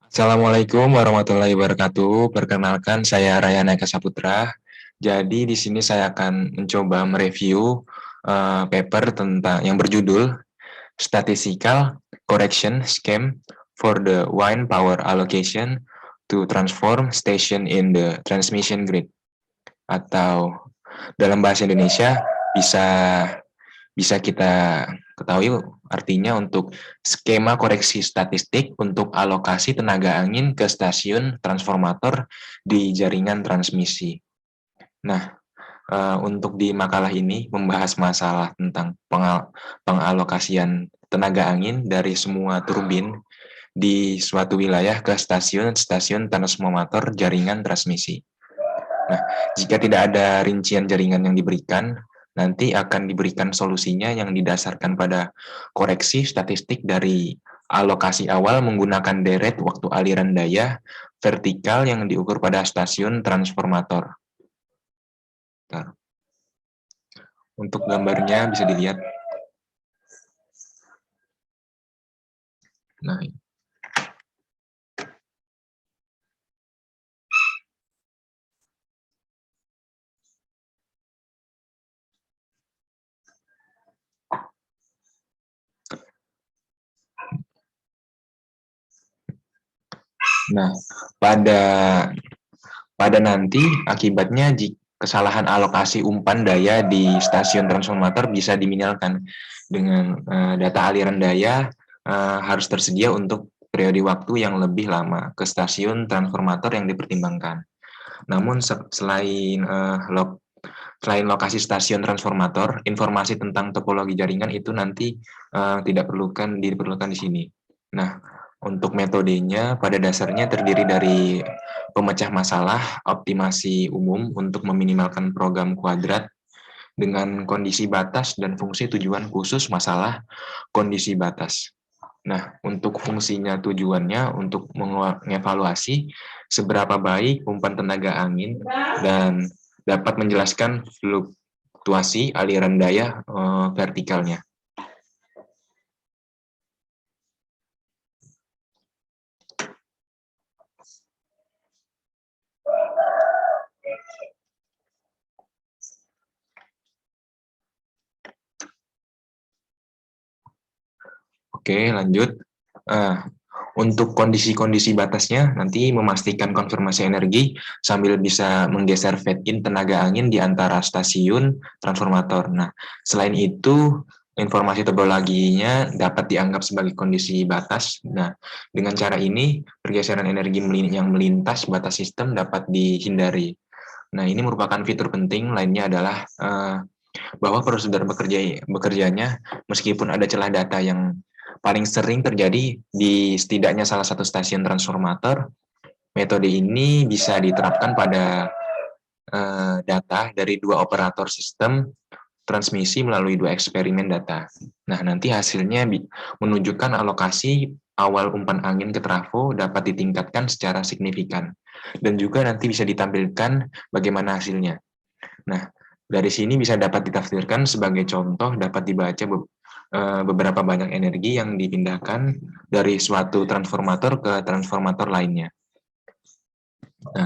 Assalamualaikum warahmatullahi wabarakatuh. Perkenalkan, saya Rayana Eka Saputra. Jadi di sini saya akan mencoba mereview paper tentang yang berjudul Statistical Correction Scheme for the Wind Power Allocation to Transform Station in the Transmission Grid. Atau dalam bahasa Indonesia bisa bisa kita ketahui artinya untuk skema koreksi statistik untuk alokasi tenaga angin ke stasiun transformator di jaringan transmisi. Nah, untuk di makalah ini membahas masalah tentang pengalokasian tenaga angin dari semua turbin di suatu wilayah ke stasiun-stasiun transformator jaringan transmisi. Nah, jika tidak ada rincian jaringan yang diberikan, nanti akan diberikan solusinya yang didasarkan pada koreksi statistik dari alokasi awal menggunakan deret waktu aliran daya vertikal yang diukur pada stasiun transformator. Untuk gambarnya bisa dilihat. Nah, Nah, pada nanti akibatnya kesalahan alokasi umpan daya di stasiun transformator bisa diminimalkan dengan data aliran daya harus tersedia untuk periode waktu yang lebih lama ke stasiun transformator yang dipertimbangkan. Namun selain lokasi stasiun transformator, informasi tentang topologi jaringan itu nanti tidak diperlukan di sini. Nah, untuk metodenya pada dasarnya terdiri dari pemecah masalah, optimasi umum untuk meminimalkan program kuadrat dengan kondisi batas dan fungsi tujuan khusus masalah kondisi batas. Nah, untuk fungsinya tujuannya untuk mengevaluasi seberapa baik umpan tenaga angin dan dapat menjelaskan fluktuasi aliran daya vertikalnya. Oke, lanjut. Untuk kondisi-kondisi batasnya, nanti memastikan konfirmasi energi sambil bisa menggeser fade-in tenaga angin di antara stasiun transformator. Nah, selain itu, informasi topologinya dapat dianggap sebagai kondisi batas. Nah, dengan cara ini, pergeseran energi yang melintas batas sistem dapat dihindari. Nah, ini merupakan fitur penting lainnya adalah bahwa prosedur bekerjanya meskipun ada celah data yang paling sering terjadi di setidaknya salah satu stasiun transformator, metode ini bisa diterapkan pada data dari dua operator sistem transmisi melalui dua eksperimen data. Nah, nanti hasilnya menunjukkan alokasi awal umpan angin ke trafo dapat ditingkatkan secara signifikan. Dan juga nanti bisa ditampilkan bagaimana hasilnya. Nah, dari sini bisa dapat ditafsirkan sebagai contoh dapat dibaca beberapa banyak energi yang dipindahkan dari suatu transformator ke transformator lainnya. Nah,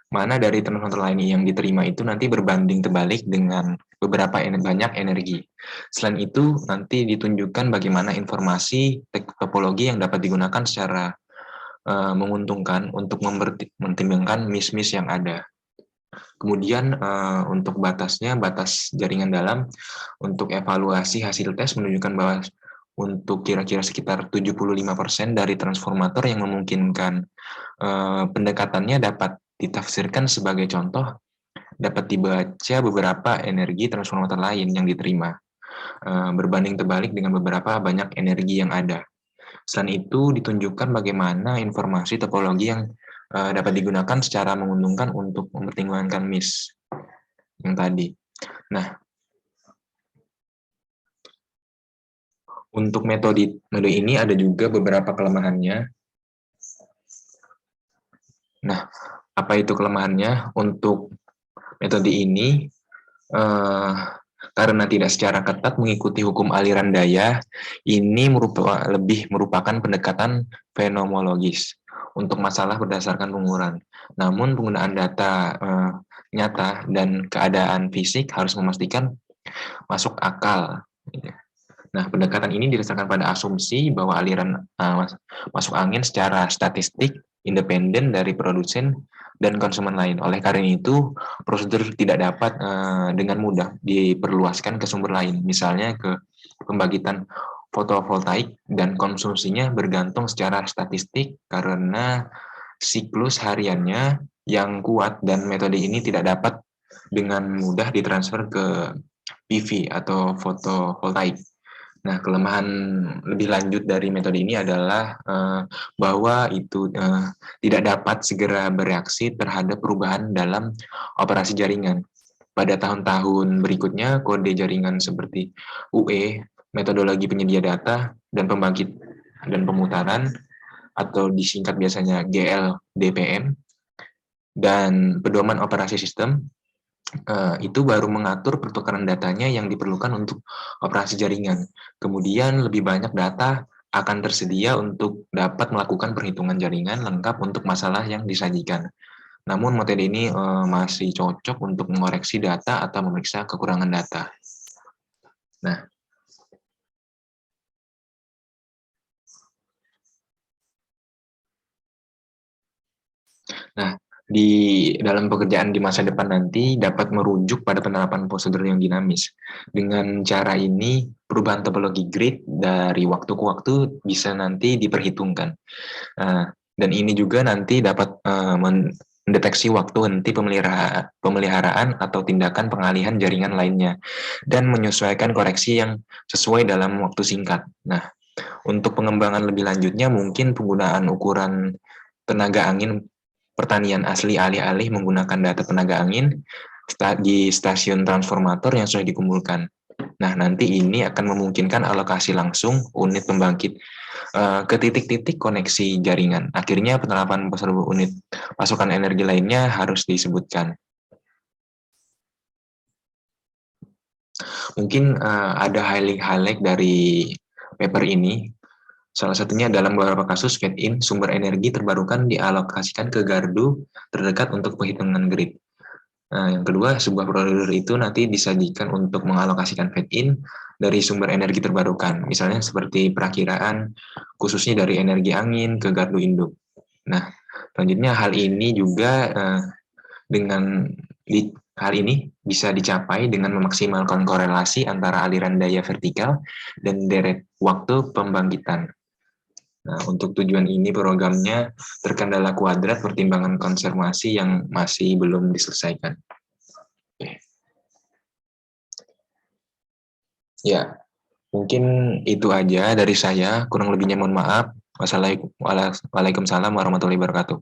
mana dari transformator lain yang diterima itu nanti berbanding terbalik dengan beberapa banyak energi. Selain itu, nanti ditunjukkan bagaimana informasi topologi yang dapat digunakan secara menguntungkan untuk mempertimbangkan miss-miss yang ada. Kemudian untuk batasnya, batas jaringan dalam, untuk evaluasi hasil tes menunjukkan bahwa untuk kira-kira sekitar 75% dari transformator yang memungkinkan pendekatannya dapat ditafsirkan sebagai contoh, dapat dibaca beberapa energi transformator lain yang diterima, berbanding terbalik dengan beberapa banyak energi yang ada. Selain itu, ditunjukkan bagaimana informasi topologi yang dapat digunakan secara menguntungkan untuk mempertimbangkan miss yang tadi. Nah, untuk metode ini ada juga beberapa kelemahannya. Nah, apa itu kelemahannya? Untuk metode ini, karena tidak secara ketat mengikuti hukum aliran daya, ini lebih merupakan pendekatan fenomenologis untuk masalah berdasarkan pengukuran. Namun penggunaan data nyata dan keadaan fisik harus memastikan masuk akal. Nah, pendekatan ini didasarkan pada asumsi bahwa aliran masuk angin secara statistik independen dari produsen dan konsumen lain. Oleh karena itu, prosedur tidak dapat dengan mudah diperluaskan ke sumber lain, misalnya ke pembangkitan fotovoltaik, dan konsumsinya bergantung secara statistik karena siklus hariannya yang kuat, dan metode ini tidak dapat dengan mudah ditransfer ke PV atau fotovoltaik. Nah, kelemahan lebih lanjut dari metode ini adalah bahwa itu tidak dapat segera bereaksi terhadap perubahan dalam operasi jaringan. Pada tahun-tahun berikutnya, kode jaringan seperti UE, metodologi penyedia data, dan pembangkit dan pemutaran, atau disingkat biasanya GLDPM, dan pedoman operasi sistem, itu baru mengatur pertukaran datanya yang diperlukan untuk operasi jaringan. Kemudian lebih banyak data akan tersedia untuk dapat melakukan perhitungan jaringan lengkap untuk masalah yang disajikan. Namun metode ini masih cocok untuk mengoreksi data atau memeriksa kekurangan data. Nah, di dalam pekerjaan di masa depan nanti dapat merujuk pada penerapan prosedur yang dinamis. Dengan cara ini, perubahan topologi grid dari waktu ke waktu bisa nanti diperhitungkan. Dan ini juga nanti dapat mendeteksi waktu henti pemeliharaan atau tindakan pengalihan jaringan lainnya, dan menyesuaikan koreksi yang sesuai dalam waktu singkat. Nah, untuk pengembangan lebih lanjutnya, mungkin penggunaan ukuran tenaga angin pertanian asli alih-alih menggunakan data tenaga angin di stasiun transformator yang sudah dikumpulkan. Nah, nanti ini akan memungkinkan alokasi langsung unit pembangkit ke titik-titik koneksi jaringan. Akhirnya penerapan unit pasokan energi lainnya harus disebutkan. Mungkin ada highlight dari paper ini. Salah satunya dalam beberapa kasus fed-in sumber energi terbarukan dialokasikan ke gardu terdekat untuk perhitungan grid. Nah, yang kedua, sebuah prosedur itu nanti disajikan untuk mengalokasikan fed-in dari sumber energi terbarukan, misalnya seperti perakiraan khususnya dari energi angin ke gardu induk. Nah, selanjutnya hal ini juga hal ini bisa dicapai dengan memaksimalkan korelasi antara aliran daya vertikal dan deret waktu pembangkitan. Nah, untuk tujuan ini programnya terkendala kuadrat pertimbangan konservasi yang masih belum diselesaikan. Oke. Ya, mungkin itu aja dari saya. Kurang lebihnya mohon maaf. Wassalamualaikum warahmatullahi wabarakatuh.